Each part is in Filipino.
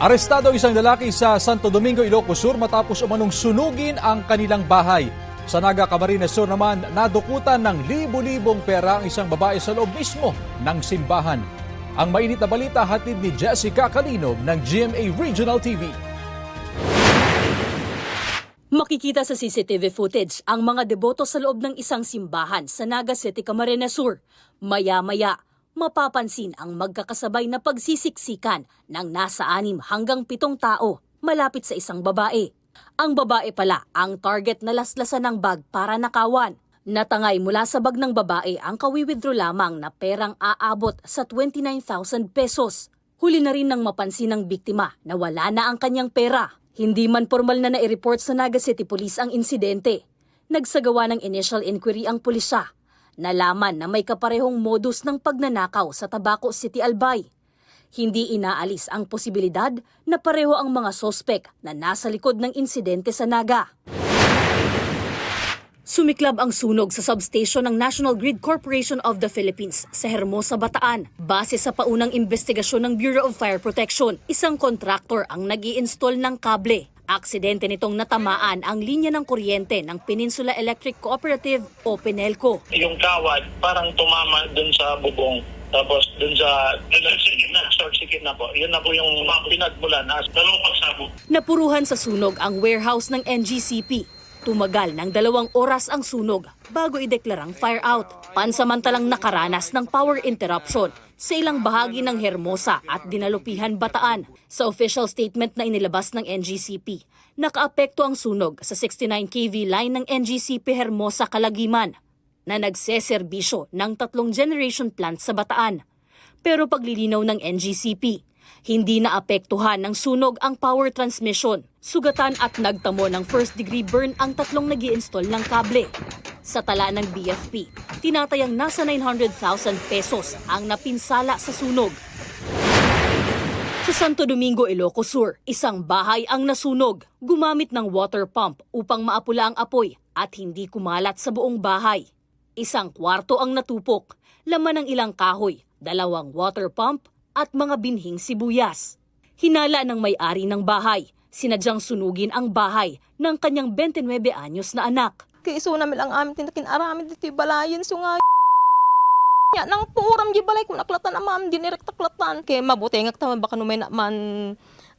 Arestado isang lalaki sa Santo Domingo, Ilocos Sur matapos umanong sunugin ang kanilang bahay. Sa Naga, Camarines Sur naman, nadukutan ng libo-libong pera ang isang babae sa loob mismo ng simbahan. Ang mainit na balita hatid ni Jessica Calinog ng GMA Regional TV. Makikita sa CCTV footage ang mga deboto sa loob ng isang simbahan sa Naga City, Camarines Sur. Maya-maya, mapapansin ang magkakasabay na pagsisiksikan ng nasa 6 hanggang 7 tao malapit sa isang babae. Ang babae pala ang target na laslasan ng bag para nakawan. Natangay mula sa bag ng babae ang kawi-withdraw lamang na perang aabot sa 29,000 pesos. Huli na rin nang mapansin ng biktima na wala na ang kanyang pera. Hindi man formal na nai-report sa Naga City Police ang insidente. Nagsagawa ng initial inquiry ang pulisya. Nalaman na may kaparehong modus ng pagnanakaw sa Tabaco City, Albay. Hindi inaalis ang posibilidad na pareho ang mga sospek na nasa likod ng insidente sa Naga. Sumiklab ang sunog sa substation ng National Grid Corporation of the Philippines sa Hermosa, Bataan. Base sa paunang investigasyon ng Bureau of Fire Protection, isang kontraktor ang nag-i-install ng kable. Aksidente nitong natamaan ang linya ng kuryente ng Peninsula Electric Cooperative o Penelco. Yung kawad parang tumama dun sa bubong. Tapos dun sa short circuit na po. Yun na po yung pinagmulan na dalawang pagsabog. Napuruhan sa sunog ang warehouse ng NGCP. Tumagal ng 2 oras ang sunog bago ideklarang fire out. Pansamantalang nakaranas ng power interruption sa ilang bahagi ng Hermosa at Dinalupihan, Bataan. Sa official statement na inilabas ng NGCP, nakaapekto ang sunog sa 69 kV line ng NGCP Hermosa, Calagiman na nagseserbisyo ng 3 generation plant sa Bataan. Pero paglilinaw ng NGCP, hindi naapektuhan ng sunog ang power transmission. Sugatan at nagtamo ng first-degree burn ang 3 nag-i-install ng kable. Sa tala ng BFP, tinatayang nasa 900,000 pesos ang napinsala sa sunog. Sa Santo Domingo, Ilocos Sur, isang bahay ang nasunog. Gumamit ng water pump upang maapula ang apoy at hindi kumalat sa buong bahay. Isang kwarto ang natupok, laman ng ilang kahoy, 2 water pump at mga binhing sibuyas. Hinala ng may-ari ng bahay, sinadyang sunugin ang bahay ng kanyang 29 anyos na anak. Kaiso namin ang amin tinakin aramin dito balayan so nga ya nang puram di balay kung naklatan na ma'am dinirect taklatan kay mabuti nga tama baka no may naman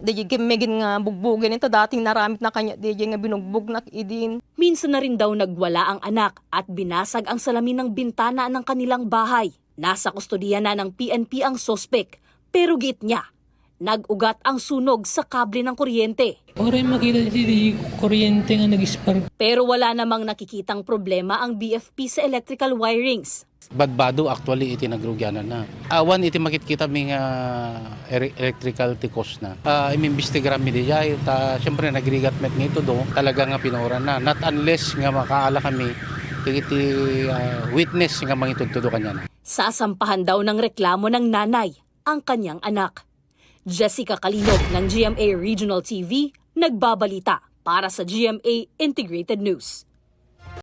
di megin nga bugbugin ito dating naramit na kanya di nga binugbog na idin. Minsan na rin daw nagwala ang anak at binasag ang salamin ng bintana ng kanilang bahay. Nasa kustodiya na ng PNP ang sospek pero giit niya, nag-ugat ang sunog sa kable ng kuryente. Oray makita di kuryente nga nag-spark. Pero wala namang nakikitang problema ang BFP sa electrical wirings. Badbado actually iti nagrugyanan na. Awan iti makikita mi nga electrical tikos na. Imimbestigaran mi dijay ta syempre nagrigat met nito do talaga nga pinoran na. Not unless nga makaala kami iti witness nga mangitudtudo kanya na. Sasampahan daw ng reklamo ng nanay ang kanyang anak. Jessica Calinog ng GMA Regional TV, nagbabalita para sa GMA Integrated News.